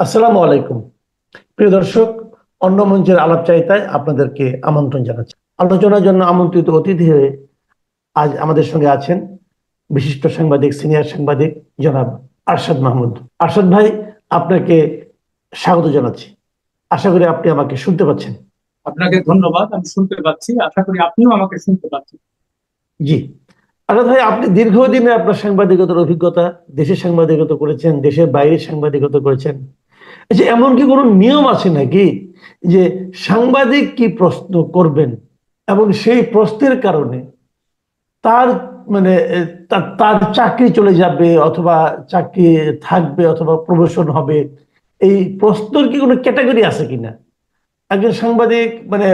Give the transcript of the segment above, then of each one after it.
আসসালামু আলাইকুম। প্রিয় দর্শক, অন্য মঞ্চের আলাপচারিতায় আপনাদেরকে আমন্ত্রণ জানাচ্ছি। আলোচনার জন্য আমন্ত্রিত অতিথি হয়ে আজ আমাদের সঙ্গে আছেন বিশিষ্ট সাংবাদিক, সিনিয়র সাংবাদিক জনাব আরশাদ মাহমুদ। আরশাদ ভাই, আপনাকে স্বাগত জানাচ্ছি। আশা করি আপনি আমাকে শুনতে পাচ্ছেন। আপনাকে ধন্যবাদ। আমি শুনতে পাচ্ছি, আশা করি আপনিও আমাকে শুনতে পাচ্ছেন। জি। আরশাদ ভাই, আপনি দীর্ঘদিনের আপনার সাংবাদিকতার অভিজ্ঞতা, দেশের সাংবাদিকতা করেছেন, দেশের বাইরে সাংবাদিকতা করেছেন। আচ্ছা, এমন কি কোনো নিয়ম আছে নাকি যে সাংবাদিক কি প্রশ্ন করবেন এবং সেই প্রশ্নের কারণে তার মানে তার তার চাকরি চলে যাবে অথবা চাকরি থাকবে অথবা প্রমোশন হবে? এই প্রশ্নের কি কোনো ক্যাটাগরি আছে কিনা? একজন সাংবাদিক মানে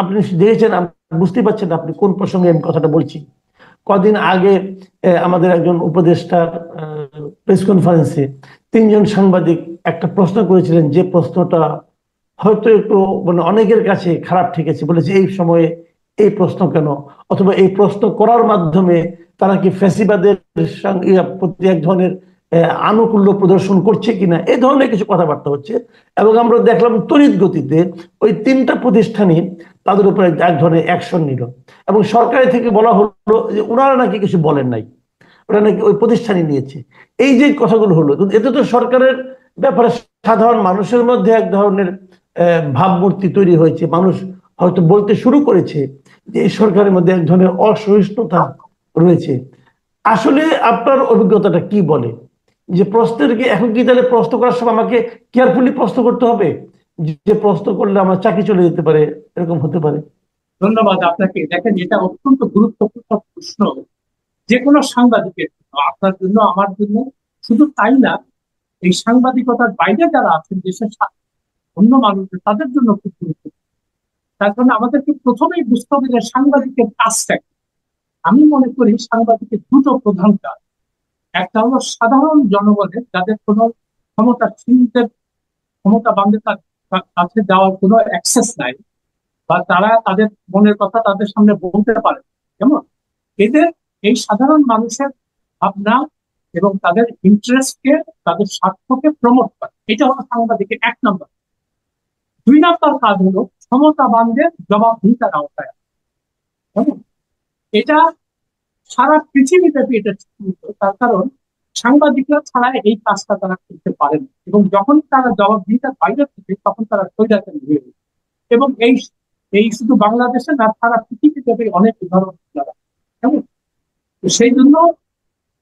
আপনি দেখেছেন, বুঝতে পারছেন আপনি কোন প্রসঙ্গে আমি কথাটা বলছি। কদিন আগে আমাদের একজন উপদেষ্টার প্রেস কনফারেন্সে তিনজন সাংবাদিক একটা প্রশ্ন করেছিলেন, যে প্রশ্নটা হয়তো একটু মানে অনেকের কাছে খারাপ ঠেকেছে। বলেছে, এই সময়ে এই প্রশ্ন কেন, অথবা এই প্রশ্ন করার মাধ্যমে তারা কি ফ্যাসিবাদের প্রতি এক ধরনের আনুকূল্য প্রদর্শন করছে কিনা, এই ধরনের কিছু কথাবার্তা হচ্ছে। এবং আমরা দেখলাম তড়িৎ গতিতে ওই তিনটা প্রতিষ্ঠানই তাদের উপরে এক ধরনের অ্যাকশন নিল, এবং সরকারের থেকে বলা হলো যে ওনারা নাকি কিছু বলেন নাই, ওরা নাকি ওই প্রতিষ্ঠানই নিয়েছে। এই যে কথাগুলো হলো, কিন্তু এতে তো সরকারের ব্যাপারে সাধারণ মানুষের মধ্যে এক ধরনের ভাবমূর্তি তৈরি হয়েছে। মানুষ হয়তো বলতে শুরু করেছে যে এই সরকারের মধ্যে এক ধরনের অসহিষ্ণুতা রয়েছে। আসলে আপনার অভিজ্ঞতাটা কি বলে যে প্রশ্নের কি এখন কি তাহলে প্রশ্ন করার সময় আমাকে কেয়ারফুলি প্রশ্ন করতে হবে, যে প্রশ্ন করলে আমার চাকরি চলে যেতে পারে, এরকম হতে পারে? ধন্যবাদ আপনাকে। দেখেন, এটা অত্যন্ত গুরুত্বপূর্ণ প্রশ্ন যে কোনো সাংবাদিকের জন্য, আপনার জন্য, আমার জন্য। শুধু তাই না, এই সাংবাদিকতার বাইরে যারা আছেন, দেশের অন্য মানুষ, তাদের জন্য খুব গুরুত্বপূর্ণ। তার কারণে আমাদেরকে প্রথমেই বুঝতে হবে যে সাংবাদিকের কাজটা কি। আমি মনে করি সাংবাদিকের দুটো প্রধান কাজ। একটা হলো সাধারণ জনগণের, যাদের কোনো ক্ষমতাসীনদের, ক্ষমতাবানদের কাছে যাওয়ার কোনো অ্যাক্সেস নাই, বা তারা তাদের মনের কথা তাদের সামনে বলতে পারে। যেমন এদের, এই সাধারণ মানুষের ভাবনা এবং তাদের ইন্টারেস্টকে, তাদের স্বার্থকে প্রমোট করে, এটা হলো সাংবাদিকের এক নম্বর। দুই নম্বর কাজ হলো ক্ষমতাবানদের জবাবদিহিতার আওতায় আনা। কেমন? এটা সারা পৃথিবীব্যাপী এটা স্বীকৃত। তার কারণ সাংবাদিকরা ছাড়া এই কাজটা তারা করতে পারে না, এবং যখন তারা জবাবদিহিতার বাইরে থাকে তখন তারা স্বৈরাচারী হয়ে ওঠে। এবং এই এই শুধু বাংলাদেশে না, সারা পৃথিবীতে অনেক উদাহরণ যারা। কেমন? তো সেই জন্য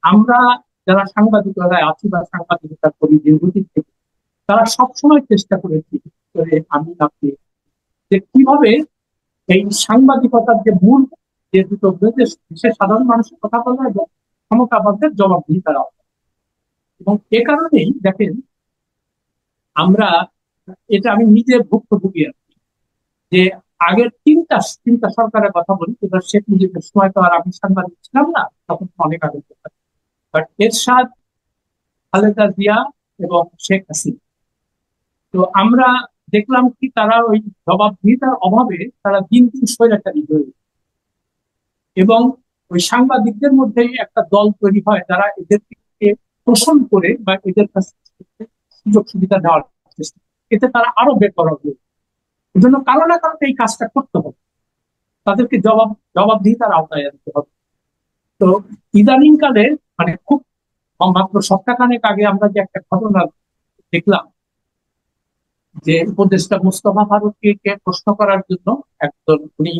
আমরা যারা সাংবাদিকরা আছি বা সাংবাদিকতা করি দীর্ঘদিন থেকে, তারা সবসময় চেষ্টা করেছি, করে আমি আপনি, যে কিভাবে এই সাংবাদিকতার যে মূল, যে দুটো দেশের সাধারণ মানুষের কথা বলা এবং ক্ষমতাবানদের জবাবদিহিতার আওতায়। এবং এ কারণেই দেখেন, আমরা, এটা আমি নিজে ভুক্তভোগী আছি, যে আগের তিনটা তিনটা সরকারের কথা বলি, এবার শেখ মুজিবের সময় তো আর আমি সাংবাদিক ছিলাম না, তখন তো অনেক আগে। বাট এরশাদ, খালেদা জিয়া এবং শেখ হাসিনা, তো আমরা দেখলাম কি তারা ওই জবাবদিহিতার অভাবে তারা দিন দিন স্বৈরাচারী হয়ে উঠে। এবং ওই সাংবাদিকদের মধ্যেই একটা দল তৈরি হয় যারা এদেরকে শোষণ করে বা এদের কাছ থেকে সুযোগ সুবিধা দেওয়ার চেষ্টা করে। এতে তারা আরো বেপরোয়া হয়ে, এই জন্য কারো না কারো এই কাজটা করতে হবে, তাদেরকে জবাবদিহিতার আওতায় আনতে হবে। তো ইদানিং কালে, মানে খুব মাত্র সপ্তাহখানেক আগে আমরা যে একটা ঘটনা দেখলাম, যে উপদেষ্টা মোস্তফা ফারুকীকে প্রশ্ন করার জন্য একজন, উনি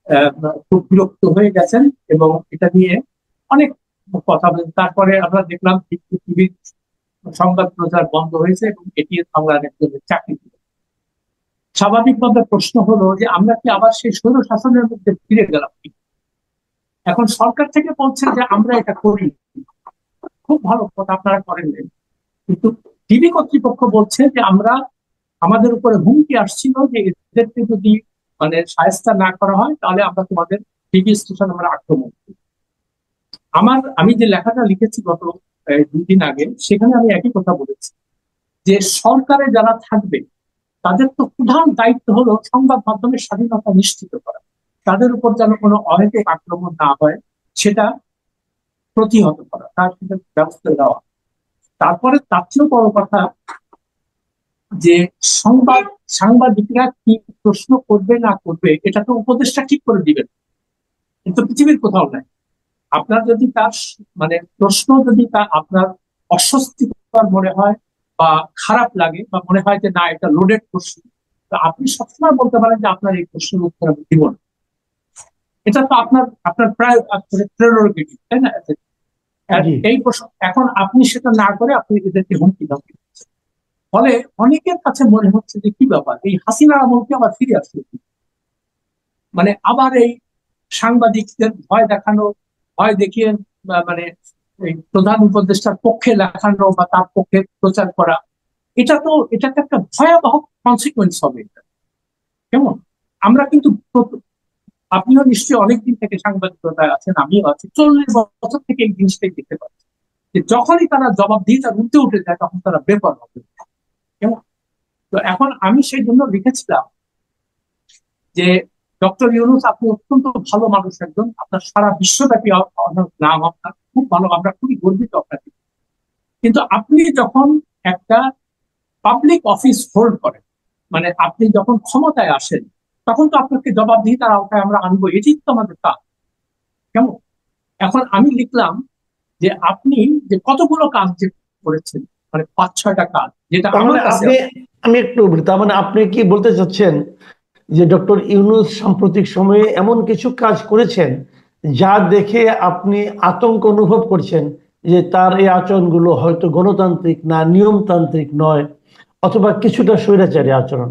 আহ, খুব বিরক্ত হয়ে গেছেন এবং এটা নিয়ে অনেক কথা বলেন। তারপরে আমরা দেখলাম টিভির সংবাদ প্রচার বন্ধ হয়েছে এবং এটি বাংলার একজনের চাকরি দিল। স্বাভাবিকভাবে প্রশ্ন হলো যে আমরা কি আবার সেই স্বৈর শাসনের মধ্যে ফিরে গেলাম কি? এখন সরকার থেকে বলছে যে আমরা এটা করি, খুব ভালো কথা, আপনারা করেন নাই। কিন্তু টিভি কর্তৃপক্ষ বলছে যে আমরা, আমাদের উপরে হুমকি আসছিল যে এদেরকে যদি মানে শায়েস্তা না করা হয় তাহলে আমরা তোমাদের টিভি স্টেশন আমরা আক্রমণ করি। আমি যে লেখাটা লিখেছি গত 2 দিন আগে, সেখানে আমি একই কথা বলেছি, যে সরকারে যারা থাকবে তাদের তো প্রধান দায়িত্ব হলো সংবাদ মাধ্যমের স্বাধীনতা নিশ্চিত করা, তাদের উপর যেন কোনো অহেতুক আক্রমণ না হয় সেটা প্রতিহত করা, তার সেটা ব্যবস্থা দেওয়া। তারপরে তার চেয়েও বড় কথা, যে সাংবাদিকরা কি প্রশ্ন করবে না করবে এটা তো উপদেষ্টা ঠিক করে দিবেন, কিন্তু পৃথিবীর কোথাও নাই। আপনার যদি তার মানে প্রশ্ন যদি আপনার অস্বস্তিকর মনে হয় বা খারাপ লাগে বা মনে হয় যে না এটা লোডেড প্রশ্ন, তো আপনি সবসময় বলতে পারেন যে আপনার এই প্রশ্নের উত্তর আমি দিব না। এটা তো আপনার আপনার প্রায় প্রেরোগেটিভ, তাই না? আর জি। এই প্রশ্ন এখন আপনি সেটা না করে আপনি এদেরকে হুমকি ধামকি দিচ্ছেন। ফলে অনেকের কাছে মনে হচ্ছে যে কি ব্যাপার, এই হাসিনা আমলকে আবার ফিরে আসলো, মানে আবার এই সাংবাদিকদের ভয় দেখানো, ভয় দেখিয়ে মানে এই প্রধান উপদেষ্টার পক্ষে লেখানো বা তার পক্ষে প্রচার করা, এটাকে একটা ভয়াবহ কনসিকুয়েন্স হবে এটা। কেমন? আমরা কিন্তু আপনিও নিশ্চয়ই অনেকদিন থেকে সাংবাদিকতায় আছেন, আমিও আছি, 40 বছর থেকে এই জিনিসটাই দেখতে পাচ্ছি যে যখনই তারা জবাবদিহিতার ঊর্ধ্বে উঠে যায় তখন তারা বেপরোয়া হবে। কেমন? তো এখন আমি সেই জন্য লিখেছিলাম যে ডক্টর ইউনূস আপনি অত্যন্ত ভালো মানুষ একজন, আপনার সারা বিশ্বব্যাপী অনেক নাম, আপনার খুব ভালো, আমরা খুবই গর্বিত আপনাকে। কিন্তু আপনি যখন একটা পাবলিক অফিস হোল্ড করেন, মানে আপনি যখন ক্ষমতায় আসেন, তখন তো আপনাকে জবাবদিহিতার আওতায় আমরা আনবো, এটি তো আমাদের কাজ। কেমন? এখন আমি লিখলাম যে আপনি যে কতগুলো কাজ যে করেছেন, মানে 5-6টা কাজ যেটা তার আমার মানে কাছে, আপনি, আমি একটু বলি, তার মানে আপনি কি বলতে চাচ্ছেন যে ডক্টর ইউনূস সাম্প্রতিক সময়ে এমন কিছু কাজ করেছেন যা দেখে আপনি আতঙ্ক অনুভব করছেন যে তার এই আচরণগুলো হয়তো গণতান্ত্রিক না, নিয়মতান্ত্রিক নয়, অথবা কিছুটা স্বৈরাচারী আচরণ?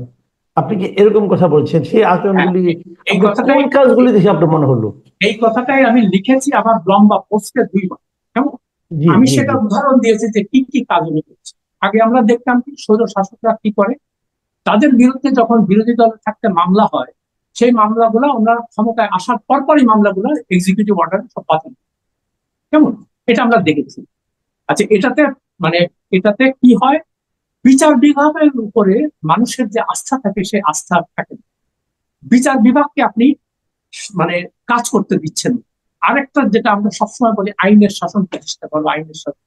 আপনি কি এরকম কথা বলছেন? সেই হ্যাঁ, আচরণগুলি এই আপনার কোন কথাটাই কাজগুলি দেখে আপনার মনে হলো? এই কথাটাই আমি লিখেছি আমার লম্বা পোস্টে 2 বার। কেমন? জি, আমি জি, সেটা জি। উদাহরণ দিয়েছি যে কি কি কাজ উনি করছে। আগে আমরা দেখতাম কি স্বৈর শাসকরা কি করে, তাদের বিরুদ্ধে যখন বিরোধী দল থাকতে মামলা হয়, সেই মামলাগুলো ওনারা ক্ষমতায় আসার পরপরই মামলাগুলো এক্সিকিউটিভ অর্ডারে সব বাতিল। কেমন? এটা আমরা দেখেছি। আচ্ছা, মানে এটাতে কি হয়, বিচার বিভাগের উপরে মানুষের যে আস্থা থাকে সেই আস্থা থাকে না। বিচার বিভাগকে আপনি মানে কাজ করতে দিচ্ছেন না। আরেকটা যেটা আমরা সবসময় বলি, আইনের শাসন প্রতিষ্ঠা করবো, আইনের শাসন।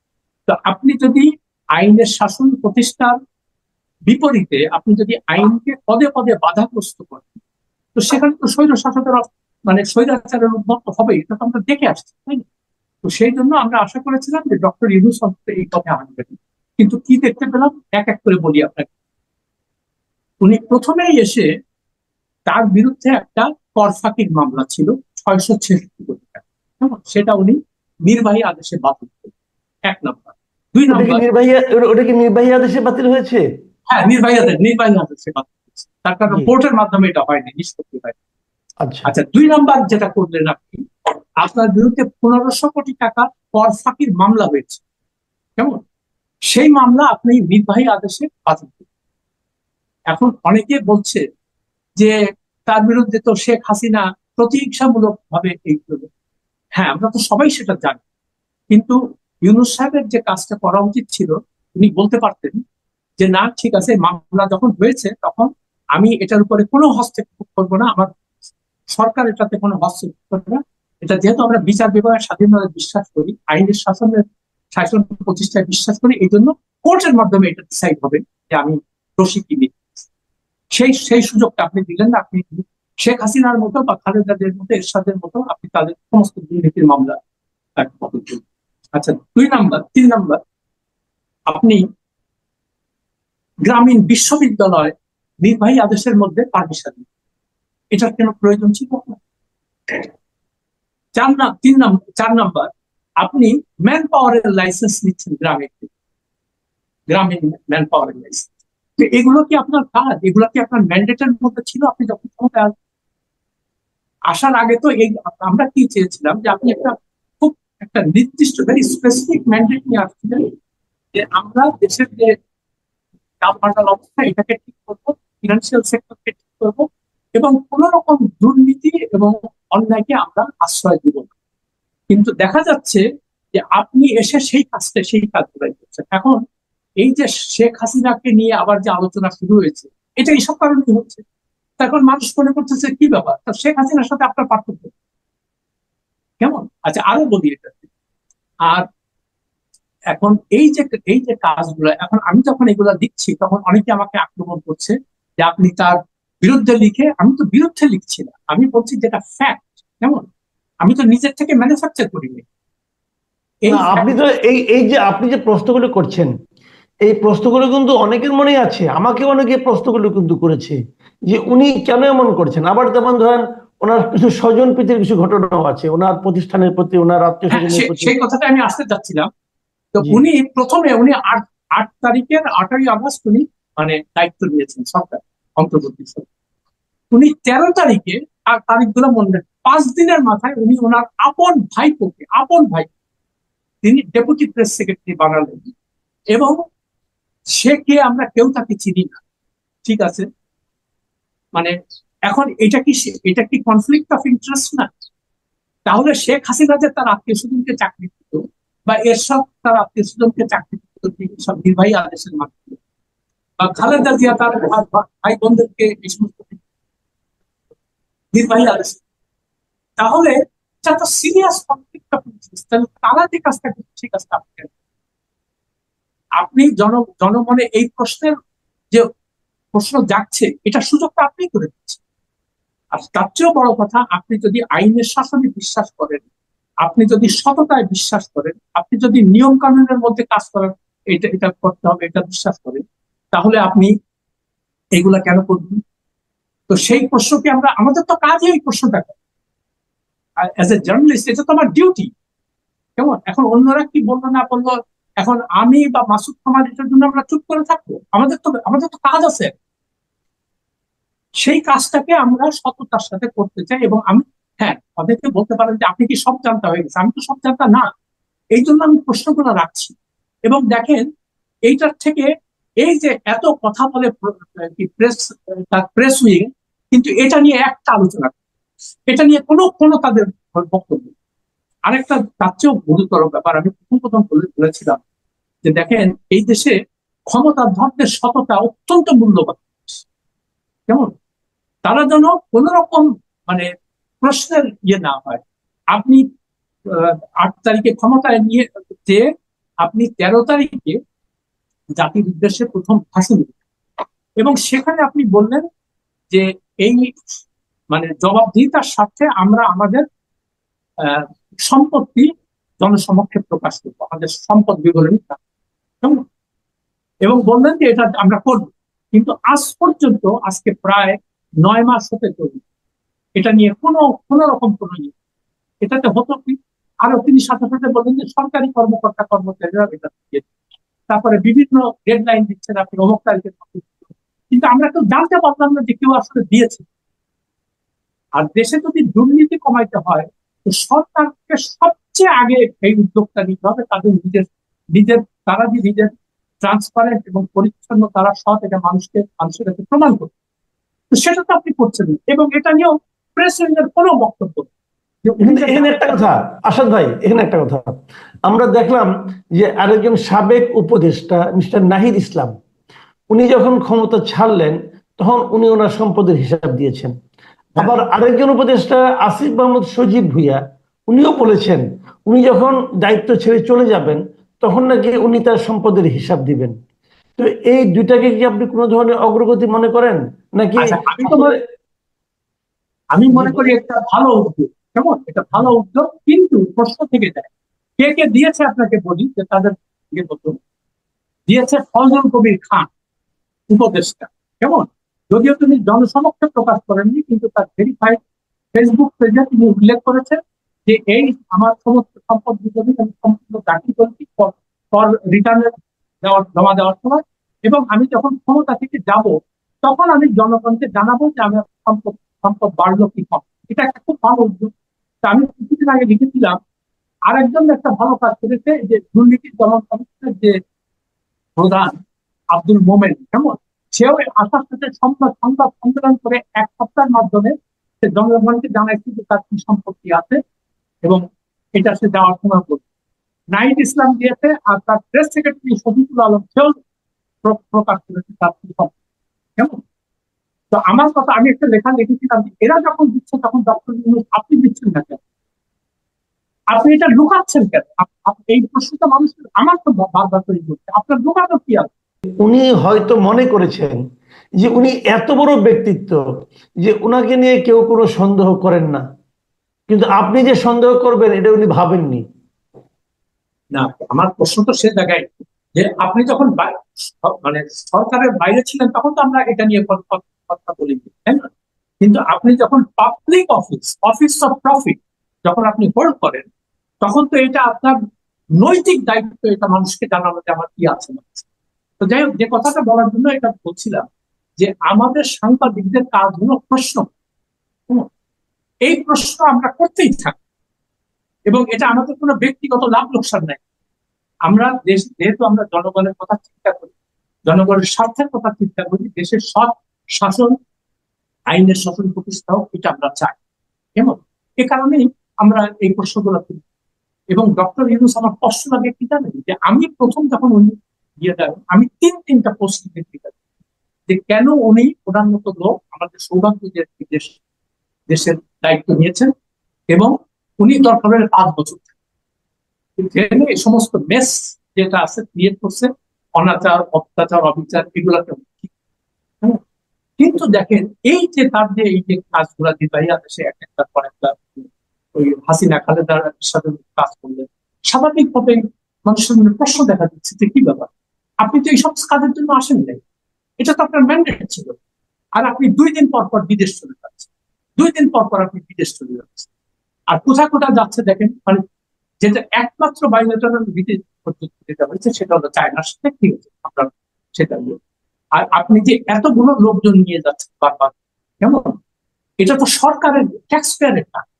তো আপনি যদি আইনের শাসন প্রতিষ্ঠার বিপরীতে আপনি যদি আইনকে পদে পদে বাধাগ্রস্ত করেন, তো সেখানে তো স্বৈর শাসকের মানে স্বৈরাচারের উদ্ভব হবে, এটা তো আমরা দেখে আসছি, তাই না? তো সেই জন্য আমরা আশা করেছিলাম যে ডক্টর ইউনূস অন্তত এই কথা আনবেন। কিন্তু কি দেখতে পেলাম, এক এক করে বলি আপনাকে। উনি প্রথমেই এসে তার বিরুদ্ধে একটা কর ফাঁকির মামলা ছিল 666 কোটি টাকা। কেমন? সেটা উনি নির্বাহী আদেশে বাতিল করলেন, 1 নম্বর। দুই ওটা কি নম্বর নির্বাহী, ওটা কি নির্বাহী আদেশে বাতিল হয়েছে? হ্যাঁ, নির্বাহী আদেশে বাতিল করেছে, তার কারণ জি। কোর্টের মাধ্যমে এটা হয়নি, নিষ্পত্তি হয়নি। আচ্ছা। আচ্ছা, 2 নম্বর যেটা করলেন আপনি, আপনার বিরুদ্ধে 1500 কোটি টাকা কর ফাঁকির মামলা হয়েছে। কেমন? সেই মামলা আপনি নির্বাহী আদেশে বাতিল করলেন। এখন অনেকে বলছে যে তার বিরুদ্ধে তো শেখ হাসিনা প্রতিহিংসামূলক ভাবে এই করবে। হ্যাঁ, আমরা তো সবাই সেটা জানি, কিন্তু ইউনূস সাহেবের যে কাজটা করা উচিত ছিল, উনি বলতে পারতেন যে না ঠিক আছে, মামলা যখন হয়েছে তখন আমি এটার উপরে কোনো হস্তক্ষেপ করবো না, আমার সরকার এটাতে কোনো হস্তক্ষেপ করবে না। এটা যেহেতু আমরা বিচার বিভাগের স্বাধীনতায় বিশ্বাস করি, আইনের শাসন প্রতিষ্ঠায় বিশ্বাস করি, এই জন্য কোর্টের মাধ্যমে এটা ডিসাইড হবে যে আমি দোষী কি নেই। সেই সেই সুযোগটা আপনি দিলেন না। আপনি শেখ হাসিনার মতো বা খালেদাদের মতো, এরশাদের মতো আপনি তাদের সমস্ত দুর্নীতির মামলা তাকে বাতিল করলেন। আচ্ছা, 2 নম্বর। 3 নম্বর, আপনি গ্রামীণ বিশ্ববিদ্যালয় নির্বাহী আদেশের মধ্যে পারমিশন দিন, এটার কেন প্রয়োজন ছিল আপনার? 4 নম্বর, আপনি ম্যান পাওয়ারের লাইসেন্স নিচ্ছেন গ্রামে, গ্রামীণ ম্যান পাওয়ারের লাইসেন্স। এগুলো কি আপনার কাজ? এগুলো কি আপনার ম্যান্ডেটের মধ্যে ছিল আপনি যখন ক্ষমতায় আসার আগে? তো এই আমরা কি চেয়েছিলাম যে আপনি খুব একটা নির্দিষ্ট ভেরি স্পেসিফিক ম্যান্ডেট নিয়ে আসছিলেন যে আমরা দেশের যে টালমাটাল অবস্থা এটাকে ঠিক করবো, ফিনান্সিয়াল সেক্টরকে ঠিক করবো, এবং কোন রকম দুর্নীতি এবং অন্যায়কে আমরা আশ্রয় দিব না। কিন্তু দেখা যাচ্ছে যে আপনি এসে সেই কাজগুলাই করছেন। এখন এই যে শেখ হাসিনাকে নিয়ে আবার যে আলোচনা শুরু হয়েছে, এটা এইসব কারণে হচ্ছে। তখন মানুষ মনে করতেছে কি ব্যাপার, তো শেখ হাসিনার সাথে আপনার পার্থক্য কেমন? আচ্ছা, আরো বলি এটা। আর এখন এই যে কাজগুলো, এখন আমি যখন এগুলা লিখছি তখন অনেকে আমাকে আক্রমণ করছে যে আপনি তার বিরুদ্ধে লিখে, আমি তো বিরুদ্ধে লিখছি না, আমি বলছি যেটা ফ্যাক্ট। কেমন, আমি তো নিজের থেকে ম্যানুফ্যাকচার করিনি এই না, আপনি fact। তো এই এই যে আপনি যে প্রশ্নগুলো করছেন, এই প্রশ্নগুলো কিন্তু অনেকের মনেই আছে, আমাকে অনেকে এই প্রশ্নগুলো কিন্তু করেছে যে উনি কেন এমন করছেন। আবার যেমন ধরেন, ওনার কিছু স্বজন প্রীতির কিছু ঘটনাও আছে, ওনার প্রতিষ্ঠানের প্রতি, ওনার আত্মীয় হ্যাঁ, স্বজনের প্রতি। সেই কথাটা আমি আসতে যাচ্ছিলাম। তো জি। উনি প্রথমে আট আট তারিখের 8ই আগস্ট উনি মানে দায়িত্ব নিয়েছেন সরকার, অন্তর্বর্তী সরকার। উনি 13 তারিখে, আর তারিখগুলো মনে রাখেন, 5 দিনের মাথায় উনি ওনার আপন ভাই, তিনি ডেপুটি প্রেস সেক্রেটারি বানালেন। এবং সে কে আমরা কেউ তাকে চিনি না, ঠিক আছে? মানে এখন এটা কি কনফ্লিক্ট অফ ইন্টারেস্ট না? তাহলে শেখ হাসিনা যে তার আত্মীয় স্বজনকে চাকরি দিত, বা এরশাদ তার আত্মীয় স্বজনকে চাকরি দিত সব নির্বাহী আদেশের মাধ্যমে, বা খালেদা জিয়া তার ভাই বোনদেরকে এই সমস্ত নির্বাহী আদেশ, তাহলে এটা তো সিরিয়াস কনফ্লিক্ট অফ ইন্টারেস্ট। তাহলে তারা যে কাজটা করছে সেই কাজটা আপনি কেন? আপনি জনমনে এই প্রশ্নের যে প্রশ্ন জাগছে, এটা সুযোগটা আপনি করে দিচ্ছেন। আর তার চেয়েও বড় কথা, আপনি যদি আইনের শাসনে বিশ্বাস করেন, আপনি যদি সততায় বিশ্বাস করেন, আপনি যদি নিয়ম কানুনের মধ্যে কাজ করেন, এটা এটা করতে হবে এটা বিশ্বাস করেন, তাহলে আপনি এগুলা কেন করবেন? তো সেই প্রশ্নকে আমাদের তো কাজই এই প্রশ্নটা করা। অ্যাজ এ জার্নালিস্ট এটা তো আমার ডিউটি। কেমন, এখন অন্যরা কি বললো না বললো, এখন আমি বা মাসুদ খামাল এটার জন্য আমরা চুপ করে থাকবো? আমাদের তো কাজ আছে। সেই কাজটাকে আমরা সততার সাথে করতে চাই। এবং আমি, হ্যাঁ, অনেকে বলতে পারেন যে আপনি কি সব জানতা হয়ে গেছে, আমি তো সব জানতা না। এই জন্য আমি প্রশ্নগুলো রাখছি। এবং দেখেন, এইটার থেকে, এই যে এত কথা বলে প্রেস, তার প্রেস উইং, কিন্তু এটা নিয়ে একটা আলোচনা করে, এটা নিয়ে কোনো তাদের বক্তব্য নেই। আরেকটা তার চেয়েও গুরুতর ব্যাপার আমি প্রথম বলেছিলাম, যে দেখেন, এই দেশে ক্ষমতাধরদের সততা অত্যন্ত মূল্যবান। কেমন, তারা যেন কোন রকম মানে প্রশ্নের না হয়। আপনি 8 তারিখে ক্ষমতায় নিয়ে যে, আপনি 13 তারিখে জাতির উদ্দেশ্যে প্রথম ভাষণ দিলেন, এবং সেখানে আপনি বললেন যে এই মানে জবাবদিহিতার স্বার্থে আমরা আমাদের আহ, সম্পত্তি জনসমক্ষে প্রকাশ করবো, আমাদের সম্পদ বিবরণী। কেমন, এবং বললেন যে এটা আমরা করব। কিন্তু আজ পর্যন্ত, আজকে প্রায় 9 মাস হতে চলবে, এটা নিয়ে কোনো রকম কোনো এটাতে হতো কি? আরো তিনি সাথে সাথে বললেন যে সরকারি কর্মকর্তা কর্মচারীরা এটা দিয়ে দিন। তারপরে বিভিন্ন ডেডলাইন দিচ্ছেন, আপনি অমুক তারিখের মধ্যে দিন। কিন্তু আমরা কেউ জানতে পারলাম না যে কেউ আসলে দিয়েছে। আর দেশে যদি দুর্নীতি কমাইতে হয়, তো সরকারকে সবচেয়ে আগে এই উদ্যোগটা নিতে হবে, তাদের নিজের নিজের তারা যে নিজের ট্রান্সপারেন্ট এবং পরিচ্ছন্ন, তারা সৎ, এটা মানুষের কাছে প্রমাণ করবে। তো সেটা তো আপনি করছেন না। এবং এটা নিয়েও প্রেসিডেন্টের কোনো বক্তব্য নেই, যে উনি এখানে যে এখানে একটা কথা, আসাদ ভাই, এখানে একটা কথা, আমরা দেখলাম যে আরেকজন সাবেক উপদেষ্টা মিস্টার নাহিদ ইসলাম, উনি যখন ক্ষমতা ছাড়লেন, তখন উনি ওনার সম্পদের হিসাব দিয়েছেন। হ্যাঁ, আবার আরেকজন উপদেষ্টা আসিফ মাহমুদ সজীব ভুইয়া, উনিও বলেছেন উনি যখন দায়িত্ব ছেড়ে চলে যাবেন, তখন নাকি উনি তার সম্পদের হিসাব দিবেন। তো এই দুইটাকে কি আপনি কোনো ধরনের অগ্রগতি মনে করেন, নাকি আচ্ছা, আসলে? আমি জি মনে করি বলেন। একটা ভালো উদ্যোগ। কেমন, এটা ভালো উদ্যোগ, কিন্তু প্রশ্ন থেকে যায় কে কে দিয়েছে। আপনাকে বলি যে তাদের ইয়ে মতো দিয়েছে ফজল কবির খান, উপদেষ্টা। কেমন, যদিও তিনি জনসমক্ষে প্রকাশ করেননি, কিন্তু তার ভেরিফাইড ফেসবুক পেজে তিনি উল্লেখ করেছেন যে এই আমার সমস্ত সম্পদ বিবরণী আমি সম্পূর্ণ দাখিল করেছি ফর রিটার্নের জমা দেওয়ার সময়। এবং আমি যখন ক্ষমতা থেকে যাব, তখন আমি জনগণকে জানাবো যে আমার সম্পদ সম্পদ বাড়লো কি কম। এটা একটা খুব ভালো উদ্যোগ। তা আমি কিছুদিন আগে লিখেছিলাম, আরেকজন একটা ভালো কাজ করেছে, যে দুর্নীতি দমন কমিশনের যে প্রধান আব্দুল মোমেন, কেমন, সেও আসার সাথে সংবাদ সংবাদ সম্মেলন করে 1 সপ্তাহের মাধ্যমে সে জনগণকে জানাইছে যে তার কি সম্পত্তি আছে, এবং এটা সে যাওয়ার সময় বলছে। নাহিদ ইসলাম দিয়েছে, আর তার প্রেস সেক্রেটারি শফিকুল আলম সেও প্রকাশ করেছে তার কি সম্পত্তি। কেমন, তো আমার কথা, আমি একটা লেখা লিখেছিলাম যে এরা যখন দিচ্ছে তখন ডক্টর ইউনূস আপনি দিচ্ছেন না কেন? আপনি এটা লুকাচ্ছেন কেন? এই প্রশ্নটা মানুষের, আমার তো বারবার তৈরি করছে, আপনার লুকানো কি আছে? উনি হয়তো মনে করেছেন যে উনি এত বড় ব্যক্তিত্ব যে উনাকে নিয়ে কেউ কোনো সন্দেহ করেন না, কিন্তু আপনি যে সন্দেহ করবেন এটা উনি ভাবেননি। না, আমার প্রশ্ন তো সে জায়গায় যে আপনি যখন মানে সরকারের বাইরে ছিলেন তখন তো আমরা এটা নিয়ে কথা বলিনি, তাই না? কিন্তু আপনি যখন public office, office of profit যখন আপনি হোল্ড করেন, তখন তো এটা আপনার নৈতিক দায়িত্ব, এটা মানুষকে জানানো যে আমার কি আছে না আছে। তো যাই হোক, যে কথাটা বলার জন্য এটা বলছিলাম যে আমাদের সাংবাদিকদের কাজ হলো প্রশ্ন করা। হুম, এই প্রশ্ন আমরা করতেই থাকি, এবং এটা আমাদের কোনো ব্যক্তিগত লাভ লোকসান নাই। আমরা যেহেতু আমরা জনগণের কথা চিন্তা করি, জনগণের স্বার্থের কথা চিন্তা করি, দেশের সৎ শাসন, আইনের শাসন প্রতিষ্ঠা হোক, এটা আমরা চাই। কেমন? এ কারণেই আমরা এই প্রশ্নগুলো তুলি। এবং ডক্টর ইউনূস, আমার কষ্ট লাগে কি জানেন, যে আমি প্রথম যখন উনি ইয়ে দেন, আমি তিনটা প্রশ্ন যে কেন উনি ওনার মতো লোক আমাদের সৌভাগ্য যে দেশের দায়িত্ব নিয়েছেন, এবং উনি দরকার হলে 5 বছর জেলে এই সমস্ত মেস যেটা আছে ক্রিয়েট করছে, অনাচার, অত্যাচার, অবিচার, এগুলাকে। হ্যাঁ, কিন্তু দেখেন এই যে তার যে এই যে কাজগুলা দিবাইয়া দেশে এক একটা পর একটা, ওই হাসিনা খালেদার সাথে কাজ করলেন, স্বাভাবিকভাবে মানুষের মনে প্রশ্ন দেখা দিচ্ছে যে কি ব্যাপার, আপনি তো এইসব কাজের জন্য আসেন নাই, এটা তো আপনার ম্যান্ডেট ছিল। আর আপনি 2 দিন পর পর বিদেশ চলে যাচ্ছেন, 2 দিন পর পর আপনি বিদেশ চলে যাচ্ছেন। আর কোথায় কোথায় যাচ্ছে দেখেন, মানে যেটা একমাত্র বাইলেটারাল ভিত্তিক পদ্ধতি যেটা হয়েছে সেটা হলো চায়নার সাথে, ঠিক আছে, আমরা সেটা নিয়ে। আর আপনি যে এতগুলো লোকজন নিয়ে যাচ্ছেন বারবার, কেমন? এটা তো সরকারের, ট্যাক্স পেয়ারের টাকা,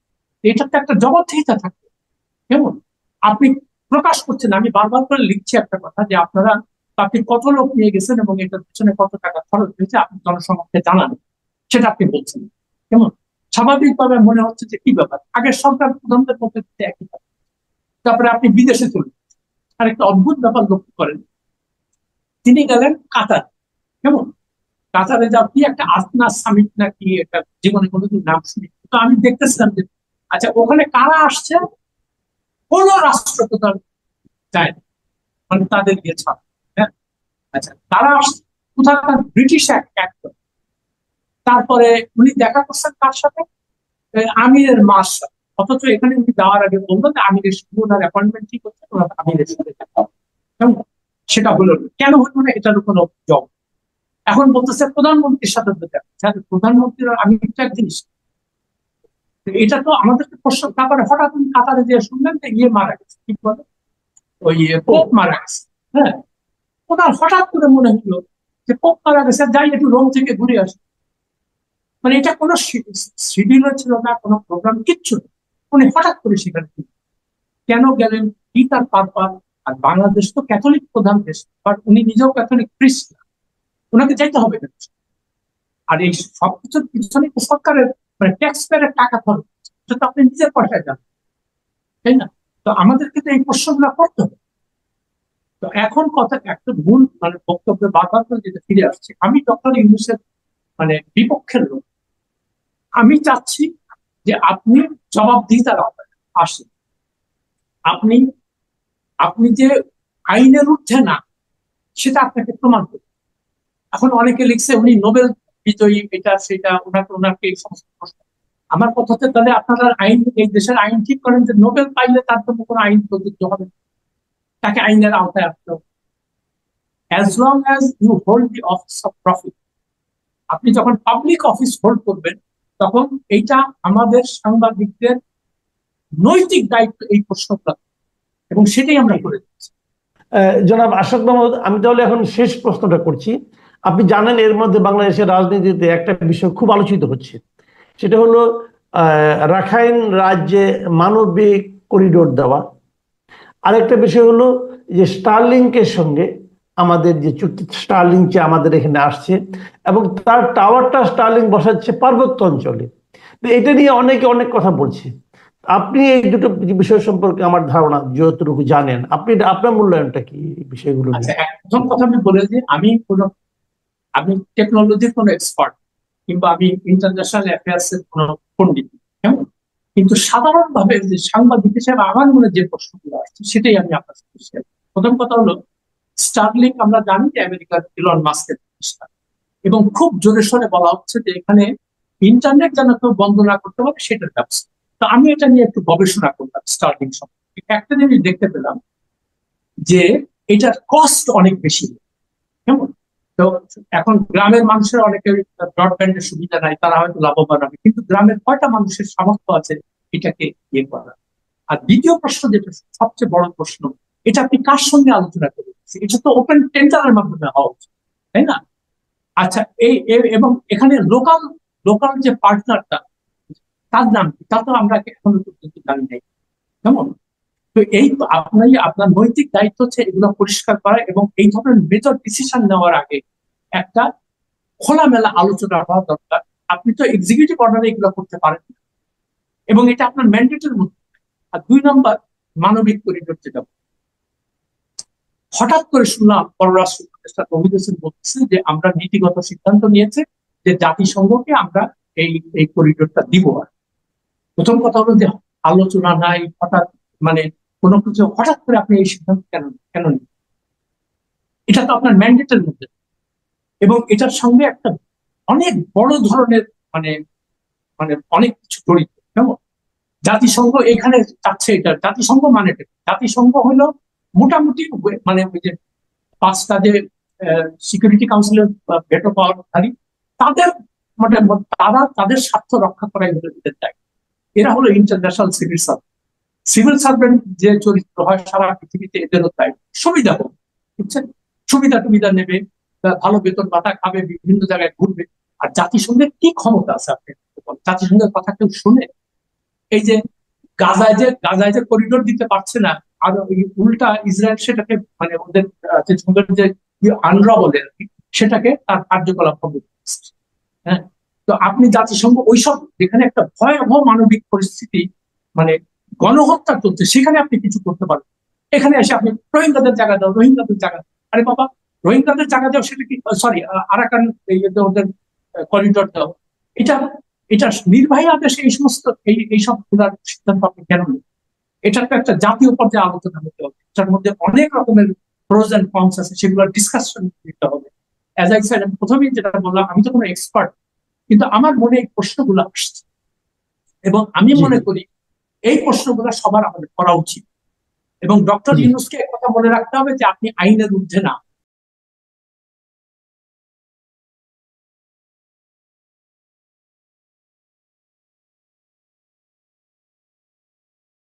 এটা তো একটা জবাবদিহিতা থাকবে। কেমন? আপনি প্রকাশ করছেন, আমি বারবার করে লিখছি একটা কথা, যে আপনারা, আপনি কত লোক নিয়ে গেছেন এবং এটার পিছনে কত টাকা খরচ হয়েছে আপনি জনসমাজকে জানান, সেটা আপনি বলছেন। কেমন? স্বাভাবিকভাবে মনে হচ্ছে যে কি ব্যাপার, আগের সরকার প্রধানদের মধ্যে একই থাকে। তারপরে আপনি বিদেশে চলে যান। আর একটা অদ্ভুত ব্যাপার লক্ষ্য করেন, তিনি গেলেন কাতার। কেমন? কাতারে যাও কি একটা আসনা সামিট নাকি একটা, জীবনে কোনোদিন নাম শুনি, তো আমি দেখতেছিলাম যে আচ্ছা ওখানে কারা আসছে, কোন রাষ্ট্রপ্রধান যায় না, মানে তাদের দিয়ে ছাড়া। হ্যাঁ, আচ্ছা তারা আসছে কোথাকার ব্রিটিশ অ্যাক্টর। তারপরে উনি দেখা করছেন তার সাথে, আমিরের মার সাথে। অথচ এখানে উনি যাওয়ার আগে বললো যে আমিরের সঙ্গে ওনার অ্যাপয়েন্টমেন্ট ঠিক হচ্ছে, ওনার আমিরের সাথে দেখা হবে। কেমন? সেটা হলো না। কেন হলো না, এটার কোনো জব। এখন বলতেছে প্রধানমন্ত্রীর সাথে দেখা, প্রধানমন্ত্রীর আমির তো এক জিনিস। তো এটা তো আমাদেরকে প্রশ্ন। তারপরে হঠাৎ উনি কাতারে যে শুনলেন যে ইয়ে মারা গেছে, ঠিক বলে, ওই পোপ মারা গেছে। হ্যাঁ, ওনার হঠাৎ করে মনে হলো যে পোপ মারা গেছে, যাই একটু রোম থেকে ঘুরে আসি। মানে এটা কোনো শিডিউল ছিল না, কোনো প্রোগ্রাম, কিচ্ছু না। উনি হঠাৎ করে সেখানে কেন গেলেন, কি তার পারপাস? আর বাংলাদেশ তো ক্যাথলিক প্রধান দেশ, বাট উনি নিজেও ক্যাথলিক প্রিস্ট না, ওনাকে যাইতে হবে কেন? আর এই সবকিছুর পিছনে তো সরকারের, মানে ট্যাক্স পেয়ারের টাকা খরচ হচ্ছে, এটা তো আপনি নিজের পয়সায় যান, তাই না? তো আমাদেরকে তো এই প্রশ্নগুলো করতে হবে। তো এখন কথা একটা ভুল, মানে বক্তব্যে বারবার করে যেটা ফিরে আসছে, আমি ডক্টর ইউনূসের মানে বিপক্ষের লোক। আমি চাচ্ছি যে আপনি জবাবদিহিতার আওতায় আসেন। আপনি আপনি যে আইনের ঊর্ধ্বে না, সেটা আপনাকে প্রমাণ করতে। এখন অনেকে লিখছে উনি নোবেল বিজয়ী, এটা সেটা, ওনাকে এই সমস্ত প্রশ্ন। আমার কথা হচ্ছে, তাহলে আপনারা আইন, এই দেশের আইন ঠিক করেন যে নোবেল পাইলে তার জন্য কোনো আইন প্রযোজ্য হবে না, তাকে আইনের আওতায় আসতে হবে। As long as you hold the office of profit, আপনি যখন পাবলিক অফিস হোল্ড করবেন, তখন এইটা আমাদের সাংবাদিকদের নৈতিক দায়িত্ব এই প্রশ্নটা, এবং সেটাই আমরা করে দিচ্ছি। জনাব আশরাফ মাহমুদ, আমি তাহলে এখন শেষ প্রশ্নটা করছি। আপনি জানেন এর মধ্যে বাংলাদেশের রাজনীতিতে একটা বিষয় খুব আলোচিত হচ্ছে, সেটা হলো রাখাইন রাজ্যে মানবিক করিডোর দেওয়া। আরেকটা বিষয় হলো যে স্টারলিংকের সঙ্গে আমাদের যে চুক্তি, স্টারলিংক যে আমাদের এখানে আসছে এবং তার টাওয়ারটা স্টারলিংক বসাচ্ছে পার্বত্য অঞ্চলে। তো এটা নিয়ে অনেকে অনেক কথা বলছে। আপনি এই দুটো বিষয় সম্পর্কে, আমার ধারণা যতটুকু জানেন, আপনি আপনার মূল্যায়নটা কি এই বিষয়গুলো আচ্ছা, নিয়ে? একদম কথা আমি বলে যে আমি টেকনোলজির কোনো এক্সপার্ট, কিংবা আমি ইন্টারন্যাশনাল অ্যাফেয়ার্স এর কোনো পণ্ডিত, কেমন? কিন্তু সাধারণভাবে যে সাংবাদিক হিসেবে আমার মনে যে প্রশ্নগুলো আসছে সেটাই আমি আপনার সাথে share করব। প্রথম কথা হলো, স্টারলিংক আমরা জানি যে আমেরিকার ইলন মাস্কের প্রতিষ্ঠান, এবং খুব জোরে সোরে বলা হচ্ছে যে এখানে ইন্টারনেট যেন কেউ বন্ধ না করতে পারে সেটার ব্যবস্থা। তো আমি এটা নিয়ে একটু গবেষণা করলাম স্টারলিংক সম্পর্কে। একটা জিনিস দেখতে পেলাম যে এটার কস্ট অনেক বেশি। কেমন? তো এখন গ্রামের মানুষের অনেকের ব্রডব্যান্ডের সুবিধা নাই, তারা হয়তো লাভবান হবে, কিন্তু গ্রামের কয়টা মানুষের সামর্থ্য আছে এটাকে ইয়ে করা? আর দ্বিতীয় প্রশ্ন, যেটা সবচেয়ে বড় প্রশ্ন, এটা আপনি কার সঙ্গে আলোচনা করবেন? এটা তো ওপেন টেন্ডারের মাধ্যমে হওয়া উচিত, তাই না? আচ্ছা, এবং এখানে লোকাল লোকাল যে পার্টনারটা, তার নাম কি, তা তো আমরা এখনো পর্যন্ত জানি নাই। কেমন? তো এই তো আপনার নৈতিক দায়িত্ব হচ্ছে এগুলো পরিষ্কার করা, এবং এই ধরনের মেজর ডিসিশন নেওয়ার আগে একটা খোলামেলা আলোচনা হওয়া দরকার। আপনি তো এক্সিকিউটিভ অর্ডারে এগুলো করতে পারেন না, এবং এটা আপনার ম্যান্ডেটের মধ্যে। আর 2 নম্বর, মানবিক করিডোর যেটা, হঠাৎ করে শুনলাম পররাষ্ট্র উপদেষ্টা তৌহিদ হোসেন বলতেছে যে আমরা নীতিগত সিদ্ধান্ত নিয়েছে যে জাতিসংঘকে আমরা এই এই করিডোরটা দিব। আর প্রথম কথা হলো যে আলোচনা নাই, হঠাৎ মানে কোনো কিছু হঠাৎ করে আপনি এই সিদ্ধান্ত কেন কেন নিন? এটা তো আপনার ম্যান্ডেটের মধ্যে, এবং এটার সঙ্গে একটা অনেক বড় ধরনের মানে মানে অনেক কিছু জড়িত। কেমন? জাতিসংঘ এখানে চাচ্ছে এটা, জাতিসংঘ মানে কি? জাতিসংঘ হলো মোটামুটি মানে ওই যে 5টা যে সিকিউরিটি কাউন্সিলের ভেটো পাওয়ারধারী, তাদের মানে তারা তাদের স্বার্থ রক্ষা করাই হলো এদের দায়িত্ব। এরা হলো international civil servant. Civil servant যে চরিত্র হয় সারা পৃথিবীতে এদেরও তাই, সুবিধা হোক, বুঝছেন? সুবিধা টুবিধা নেবে, ভালো বেতন ভাতা খাবে, বিভিন্ন জায়গায় ঘুরবে। আর জাতিসংঘের কি ক্ষমতা আছে আপনি বলেন? জাতিসংঘের কথা কেউ শুনে? এই যে গাজায় যে করিডোর দিতে পারছে না, আর ওই উল্টা ইসরায়েল সেটাকে মানে ওদের যে সঙ্গে যে আনরা বলে আর কি, সেটাকে তার কার্যকলাপ বন্ধ করছে। হ্যাঁ, তো আপনি জাতিসংঘ ওইসব যেখানে একটা ভয়াবহ মানবিক পরিস্থিতি, মানে গণহত্যা চলছে, সেখানে আপনি কিছু করতে পারবেন? এখানে এসে আপনি রোহিঙ্গাদের জায়গা দাও, রোহিঙ্গাদের জায়গা দাও। আরে বাবা, রোহিঙ্গাদের জায়গা দাও, সেটা কি, সরি, আরাকান ওদের করিডোর দাও। এটা এটা নির্বাহী আদেশে এই সমস্ত এইসব খোলার সিদ্ধান্ত আপনি কেন নেন? এটা তো একটা জাতীয় পর্যায়ে আলোচনা হতে হবে, যার মধ্যে অনেক রকমের প্রোজ এন্ড কনস আছে, সেগুলো ডিসকাশন দিতে হবে। অ্যাজ আই সেড, আমি প্রথমেই যেটা বললাম, আমি তো কোনো এক্সপার্ট, কিন্তু আমার মনে এই প্রশ্নগুলো আসছে, এবং আমি জি মনে করি এই প্রশ্নগুলো সবার আমাদের করা উচিত। এবং ডক্টর জি ইউনূসকে কথা মনে রাখতে হবে যে আপনি আইনের ঊর্ধ্বে না,